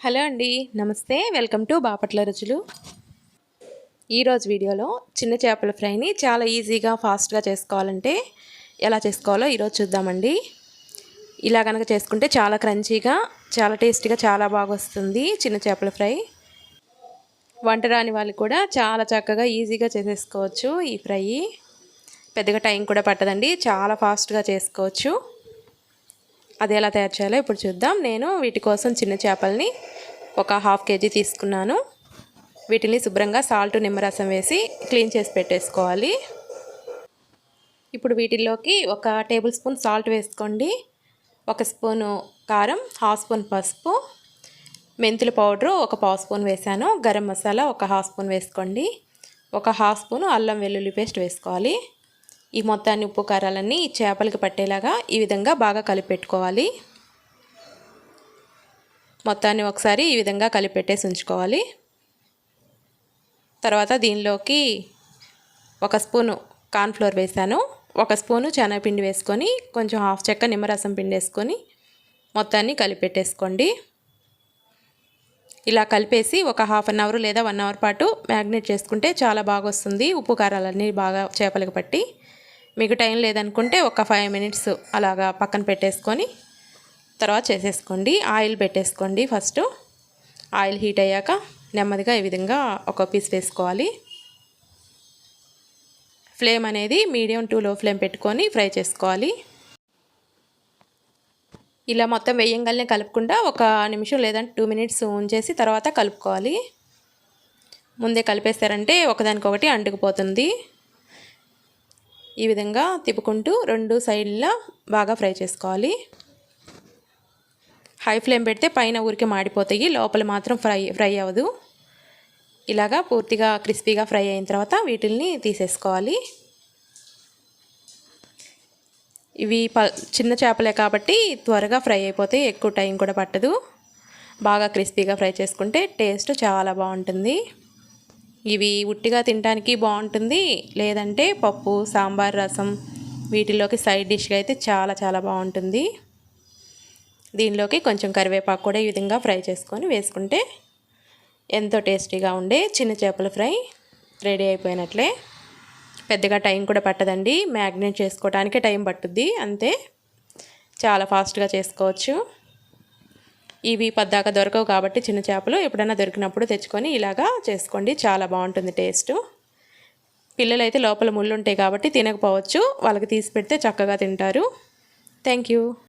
Hello అండి, నమస్తే. Welcome to Bapatla రుచులు. ఈరోజు వీడియోలో చిన్న చేపల ఫ్రైని చాలా ఈజీగా ఫాస్ట్గా చేసుకోవాలంటే ఎలా చేసుకోవాలో ఈరోజు చూద్దామండి. ఇలా కనుక చేసుకుంటే చాలా క్రంచీగా, చాలా టేస్టీగా, చాలా బాగా వస్తుంది చిన్న చేపల ఫ్రై. వంట రాని వాళ్ళు కూడా చాలా చక్కగా ఈజీగా చేసేసుకోవచ్చు ఈ ఫ్రై. పెద్దగా టైం కూడా పట్టదండి, చాలా ఫాస్ట్గా చేసుకోవచ్చు. అది ఎలా తయారు చేయాలో ఇప్పుడు చూద్దాం. నేను వీటి కోసం చిన్న చేపల్ని ఒక హాఫ్ కేజీ తీసుకున్నాను. వీటిని శుభ్రంగా సాల్ట్ నిమ్మరసం వేసి క్లీన్ చేసి పెట్టేసుకోవాలి. ఇప్పుడు వీటిల్లోకి ఒక టేబుల్ స్పూన్ సాల్ట్ వేసుకోండి, ఒక స్పూను కారం, హాఫ్ స్పూన్ పసుపు, మెంతుల పౌడరు ఒక పావు స్పూన్ వేసాను, గరం మసాలా ఒక హాఫ్ స్పూన్ వేసుకోండి, ఒక హాఫ్ స్పూను అల్లం వెల్లుల్లి పేస్ట్ వేసుకోవాలి. ఈ మొత్తాన్ని ఉప్పు కారాలన్నీ ఈ చేపలకి పట్టేలాగా ఈ విధంగా బాగా కలిపి పెట్టుకోవాలి. మొత్తాన్ని ఒకసారి ఈ విధంగా కలిపి పెట్టేసి ఉంచుకోవాలి. తర్వాత దీనిలోకి ఒక స్పూను కార్న్ఫ్లోర్ వేసాను, ఒక స్పూను శనగపిండి వేసుకొని కొంచెం హాఫ్ చెక్క నిమ్మరసం పిండి వేసుకొని మొత్తాన్ని కలిపి పెట్టేసుకోండి. ఇలా కలిపేసి ఒక హాఫ్ అన్ అవర్ లేదా 1 అవర్ పాటు మ్యాగ్నేట్ చేసుకుంటే చాలా బాగా వస్తుంది. ఉప్పు కారాలన్నీ బాగా చేపలకు పట్టి. మీకు టైం లేదనుకుంటే ఒక 5 మినిట్స్ అలాగా పక్కన పెట్టేసుకొని తర్వాత చేసేసుకోండి. ఆయిల్ పెట్టేసుకోండి. ఫస్ట్ ఆయిల్ హీట్ అయ్యాక నెమ్మదిగా ఈ విధంగా ఒక పీస్ వేసుకోవాలి. ఫ్లేమ్ అనేది మీడియం టు లో ఫ్లేమ్ పెట్టుకొని ఫ్రై చేసుకోవాలి. ఇలా మొత్తం వేయంగానే కలుపుకుండా ఒక నిమిషం లేదంటే 2 మినిట్స్ ఉంచేసి తర్వాత కలుపుకోవాలి. ముందే కలిపేస్తారంటే ఒకదానికొకటి అంటుకుపోతుంది. ఈ విధంగా తిప్పుకుంటూ 2 సైడ్లా బాగా ఫ్రై చేసుకోవాలి. హై ఫ్లేమ్ పెడితే పైన ఊరికే మాడిపోతాయి, లోపల మాత్రం ఫ్రై అవ్వదు. ఇలాగా పూర్తిగా క్రిస్పీగా ఫ్రై అయిన తర్వాత వీటిల్ని తీసేసుకోవాలి. ఇవి చిన్న చేపలే కాబట్టి త్వరగా ఫ్రై అయిపోతాయి, ఎక్కువ టైం కూడా పట్టదు. బాగా క్రిస్పీగా ఫ్రై చేసుకుంటే టేస్ట్ చాలా బాగుంటుంది. ఇవి ఉట్టిగా తినడానికి బాగుంటుంది, లేదంటే పప్పు, సాంబార్, రసం వీటిలోకి సైడ్ డిష్గా అయితే చాలా చాలా బాగుంటుంది. దీనిలోకి కొంచెం కరివేపాకు కూడా ఈ విధంగా ఫ్రై చేసుకొని వేసుకుంటే ఎంతో టేస్టీగా ఉండే చిన్న చేపల ఫ్రై రెడీ అయిపోయినట్లే. పెద్దగా టైం కూడా పట్టదండి, మ్యాగ్నేట్ చేసుకోవడానికే టైం పట్టుద్ది అంతే. చాలా ఫాస్ట్గా చేసుకోవచ్చు. ఇవి పద్దాక దొరకవు కాబట్టి చిన్న చేపలు ఎప్పుడైనా దొరికినప్పుడు తెచ్చుకొని ఇలాగా చేసుకోండి, చాలా బాగుంటుంది టేస్ట్. పిల్లలైతే లోపల ముళ్ళు ఉంటాయి కాబట్టి తినకపోవచ్చు, వాళ్ళకి తీసి పెడితే చక్కగా తింటారు. Thank you.